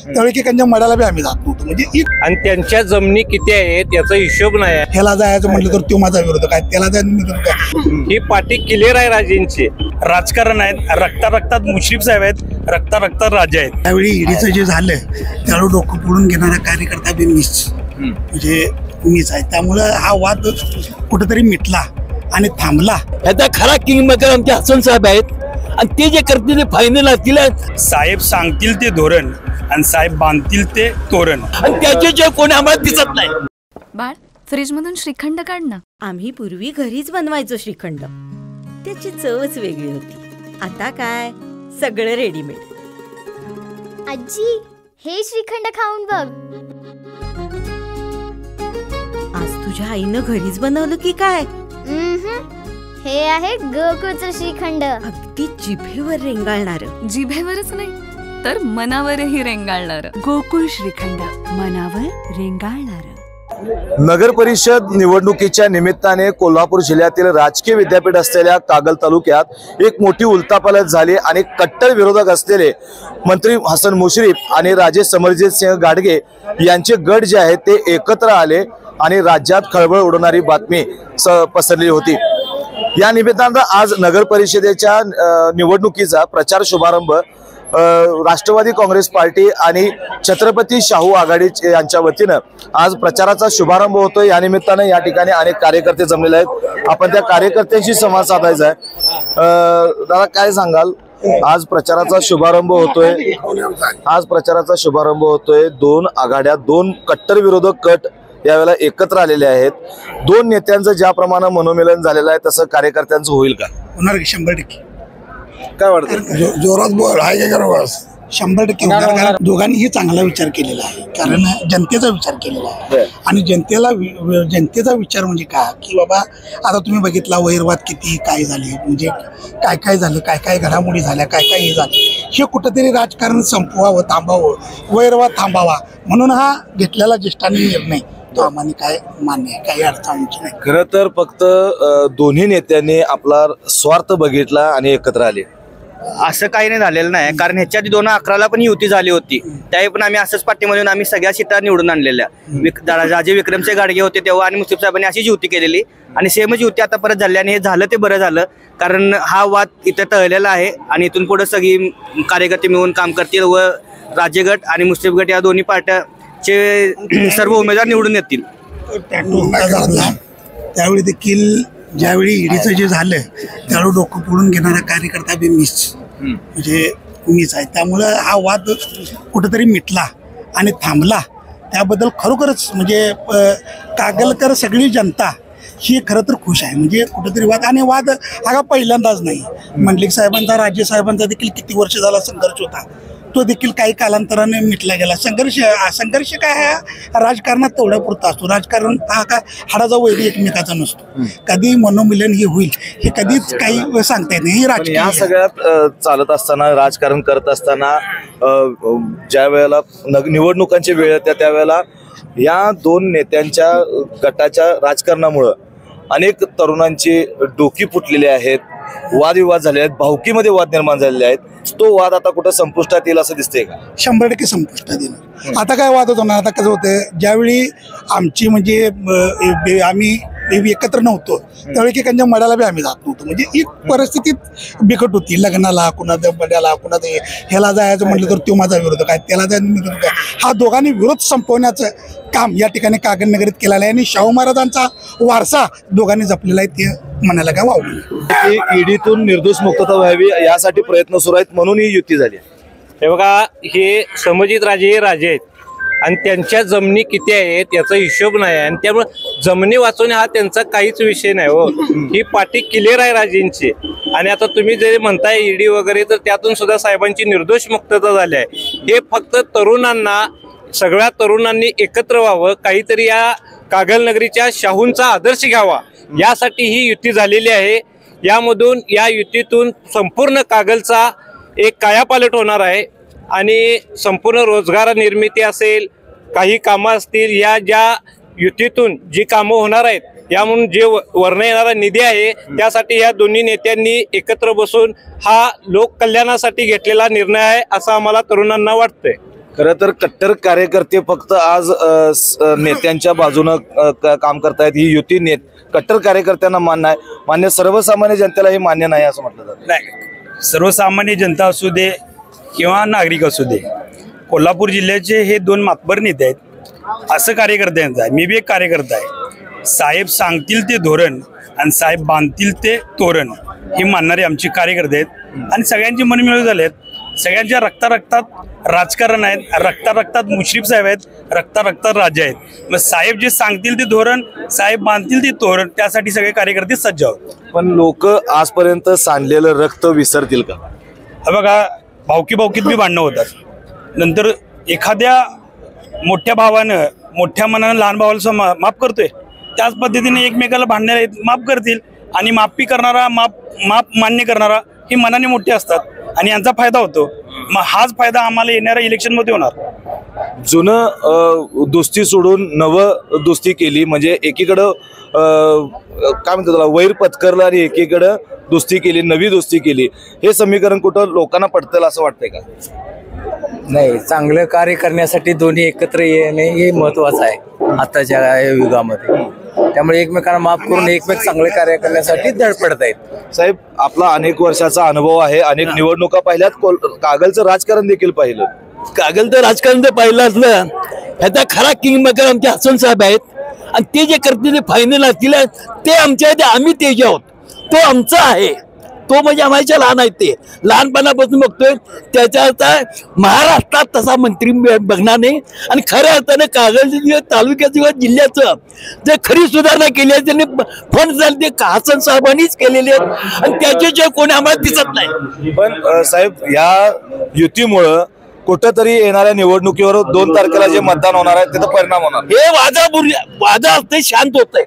त्यावेळी एकेकांच्या मड्याला बी आम्ही जात नव्हतो. म्हणजे आणि त्यांच्या जमिनी किती आहेत याचा हिशोब नाही आहे. ह्याला जायचं म्हटलं तर तो माझा विरोधक आहे, त्याला जायचं काय. ही पार्टी क्लिअर आहे राजेंची. राजकारण आहेत, रक्तात मुश्रीफ साहेब आहेत, रक्तात राजे आहेत. त्यावेळी ईडीचं जे झालं त्यावेळी डोकं फोडून घेणारा कार्यकर्ता बी मीच, म्हणजे मीच आहे. त्यामुळं हा वाद कुठेतरी मिटला आणि थांबला. याचा खरा किंग मेकर आमचे हसन साहेब आहेत आणि ते जे करतील ते फायनल असतील. साहेब सांगतील ते धोरण आणि साहेब बांधतील ते तोरण, आणि त्याचे जे कोणी आम्हाला दिसत नाही. बाळ, फ्रीज मधून श्रीखंड काढ ना. आम्ही पूर्वी घरीच बनवायचो श्रीखंड, त्याची चवच वेगळी होती. आता काय सगळं रेडीमेड. आजी, हे श्रीखंड खाऊन बघ. आज तुझ्या आईनं घरीच बनवलं की काय? हे आहे गोकुळचं श्रीखंड. अगदी जिभेवर रेंगाळणार. जिभेवरच नाही तर मनावरही रेंगाळणार. गोकुळ श्रीखंड, मनावर रेंगाळणार. नगर परिषद निवडणुकीच्या निमित्ताने कोल्हापूर जिल्ह्यातील राजकीय विद्यापीठ असलेल्या कागल तालुक्यात एक मोठी उलथापालथ झाली आणि कट्टर विरोधक असलेले मंत्री हसन मुश्रीफ आणि राजे समरजित सिंह गाडगे यांचे गट जे आहेत ते एकत्र आले आणि राज्यात खळबळ उडवणारी बातमी पसरली होती. या निमित्तानं आज नगर परिषदेच्या निवडणुकीचा प्रचार शुभारंभ राष्ट्रवादी काँग्रेस पार्टी आणि छत्रपती शाहू आघाडी यांच्या वतीनं आज प्रचाराचा शुभारंभ होतोय. या निमित्तानं या ठिकाणी अनेक कार्यकर्ते जमलेले आहेत. आपण त्या कार्यकर्त्यांशी संवाद साधायचा आहे. दादा, काय सांगाल? आज प्रचाराचा शुभारंभ होतोय. दोन आघाड्या, दोन कट्टर विरोधक गट यावेळेला एकत्र आलेले आहेत. दोन नेत्यांचं ज्याप्रमाणे मनोमिलन झालेलं आहे तसं कार्यकर्त्यांचं होईल का? होणार की 100%. काय वाटतं? जोरात बोल आहे का? 100% होणार. कारण दोघांनीही चांगला विचार केलेला आहे, कारण जनतेचा विचार केलेला आहे. आणि जनतेचा विचार म्हणजे काय की बाबा आता तुम्ही बघितला वैरवाद किती काय झाले, म्हणजे काय झालं, काय घडामोडी झाल्या, काय हे झाले. हे कुठंतरी राजकारण संपवावं, थांबावं, वैरवाद थांबावा म्हणून हा घेतलेला ज्येष्ठांनी निर्णय तो आम्हाला काय मान्य आहे, काही अडचण नाही. खरं तर फक्त दोन्ही नेत्यांनी आपला स्वार्थ बघितला आणि एकत्र आले असं काही नाही झालेलं नाही. कारण ह्याच्या आधी 2011ला पण युती झाली होती, त्यावेळी पण आम्ही असंच पार्टीमधून आम्ही सगळ्या सीटा निवडून आणलेल्या. राजे विक्रमचे गाडगे होते तेव्हा आणि मुश्रीफ साहेबांनी अशीच युती केलेली आणि सेमच युती आता परत झाली. आणि हे झालं ते बरं झालं, कारण हा वाद इथं टळलेला आहे आणि इथून पुढे सगळी कार्यकर्ते मिळून काम करतील व राज्य गट आणि मुश्रीफ गट या दोन्ही पार्ट्याचे सर्व उमेदवार निवडून येतील. त्यावेळी देखील ज्यावेळी ईडीचं जे झालं त्यावेळी डोकं फोडून घेणारा कार्यकर्ता बी मीच, म्हणजे मीच आहे. त्यामुळं हा वाद कुठेतरी मिटला आणि थांबला. त्याबद्दल खरोखरच म्हणजे कागलकर सगळी जनता ही खरं तर खुश आहे. म्हणजे कुठेतरी वाद हा पहिल्यांदाच नाही. मंडलिक साहेबांचा, राज्य साहेबांचा देखील किती वर्ष झाला संघर्ष होता, तो देखील काही कालांतराने मिटला गेला. संघर्ष काय हा राजकारणात तेवढ्या पुरता असतो. राजकारण हा काय हाडाचा वैरी एकमेकाचा नसतो. कधी मनोमिलन हे होईल हे कधीच काही सांगता येत नाही. राजकीय या सगळ्यात चालत असताना, राजकारण करत असताना ज्या वेळेला निवडणुकांची वेळ येते त्यावेळेला या दोन नेत्यांच्या गटाच्या राजकारणामुळं अनेक तरुणांची डोकी फुटलेली आहेत, वादविवाद झाले आहेत, भावकीमध्ये वाद निर्माण झालेले आहेत. तो वाद आता कुठं संपुष्टात येईल असं दिसतंय का? 100% संपुष्टात येईल. आता काय वाद होतो ना, आता कसं होतं ज्यावेळी आमची म्हणजे आम्ही एकत्र नव्हतो त्यावेळी एकेकांच्या मड्याला बी आम्ही जात नव्हतो. म्हणजे एक परिस्थितीत बिकट होती. लग्नाला, कुणाच्या बड्याला, कुणाचं ह्याला जायचं म्हटलं तर तो माझा विरोधक आहे, त्याला जायचं. हा दोघांनी विरोध संपवण्याचं काम या ठिकाणी कागल नगरीत केलेलं आहे आणि शाहू महाराजांचा वारसा दोघांनी जपलेला आहे. ते म्हणायला काय वावलं. ईडीतून निर्दोष मुक्तता व्हावी यासाठी प्रयत्न सुरू आहेत म्हणून ही युती झाली. हे बघा, हे समरजित राजे हे राजे आहेत आणि त्यांच्या जमिनी किती आहेत याचा हिशोब नाही आहे. आणि त्यामुळे जमिनी वाचवणे हा त्यांचा काहीच विषय नाही हो. ही पार्टी क्लिअर आहे राजेंची. आणि आता तुम्ही जे म्हणताय ईडी वगैरे, तर त्यातून सुद्धा साहेबांची निर्दोष मुक्तता झाली आहे. हे फक्त तरुणांना, सगळ्या तरुणांनी एकत्र व्हावं, काहीतरी या कागल नगरीच्या शाहूंचा आदर्श घ्यावा यासाठी ही युती झालेली आहे. यामधून, या युतीतून संपूर्ण कागलचा एक कायापालट होणार आहे आणि संपूर्ण रोजगार निर्मिती असेल, काही कामं असतील, या ज्या युतीतून जी कामं होणार आहेत यामधून जे वर्ण येणारा निधी आहे त्यासाठी या दोन्ही नेत्यांनी एकत्र बसून हा लोक कल्याणासाठी घेतलेला निर्णय आहे असं आम्हाला तरुणांना वाटतंय. खरं तर कट्टर कार्यकर्ते फक्त आज नेत्यांच्या बाजूनं काम करतायत. ही युती कट्टर कार्यकर्त्यांना मान्य आहे, मान्य सर्वसामान्य जनतेला हे मान्य नाही असं म्हटलं जातं. नाही, सर्वसामान्य जनता असू दे किंवा नागरिक असू दे, कोल्हापूर जिल्ह्याचे हे 2 मातबर नेते आहेत असं कार्यकर्त्यांचं आहे. मी बी एक कार्यकर्ता आहे. साहेब सांगतील ते धोरण आणि साहेब बांधतील ते तोरण हे मानणारे आमचे कार्यकर्ते आहेत आणि सगळ्यांची मन मिळून झाले आहेत. सगळ्यांच्या रक्तात राजकारण आहेत, रक्तात मुश्रीफ साहेब आहेत, रक्तात राजे आहेत. मग साहेब जे सांगतील ते धोरण, साहेब बांधतील ते तोरण, त्यासाठी सगळे कार्यकर्ते सज्ज आहोत. पण लोक आजपर्यंत सांडलेलं रक्त विसरतील का? बघा, भावकीत बी भांडणं होतात. नंतर एखाद्या मोठ्या भावानं मोठ्या मनानं लहान भावाला माफ करतोय, त्याच पद्धतीने एकमेकाला भांडणारे माफ करतील आणि माफी करणारा माफ मान्य करणारा हे मनाने मोठे असतात आणि यांचा फायदा होतो. मग हाच फायदा आम्हाला येणाऱ्या इलेक्शनमध्ये होणार. जुनं दोस्ती सोडून नवं दोस्ती केली, म्हणजे एकीकडं काय म्हणतात त्याला, वैर पत्करलं आणि एकीकडं दोस्ती केली, नवी दोस्ती केली. हे समीकरण कुठं लोकांना पटतं असं वाटतंय का? नाही, चांगलं कार्य करण्यासाठी दोन्ही एकत्र येणे हे महत्वाचं आहे आताच्या युगामध्ये. त्यामुळे एकमेकांना माफ करून एकमेक चांगले कार्य करण्यासाठी धडपडत आहेत. साहेब, आपला अनेक वर्षाचा अनुभव आहे, अनेक निवडणुका पाहिल्यात, कागलचं राजकारण देखील पाहिलं. कागलचं राजकारण जर पाहिलं असलं, ह्याचा खरा किंग मेकर आमचे हसन साहेब आहेत आणि ते जे करतील ते फायनल असतील ते आमच्या आहेत, आम्ही ते जे आहोत, तो आमचा आहे. तो म्हणजे आम्हाला लहान आहेत, ते लहानपणापासून बघतोय. त्याच्या आता महाराष्ट्रात तसा मंत्री बघणार नाही आणि खऱ्या अर्थाने कागल तालुक्याचं किंवा जिल्ह्याचं जे खरी सुधारणा केली आहे त्यांनी फंड झाले ते हसन साहेबांनीच केलेले आहेत आणि त्याच्याशिवाय कोणी आम्हाला दिसत नाही. पण साहेब, या युतीमुळं कुठंतरी येणाऱ्या निवडणुकीवर 2 तारखेला जे मतदान होणार आहे त्याचा परिणाम होणार. हे वादा असते शांत होत आहे.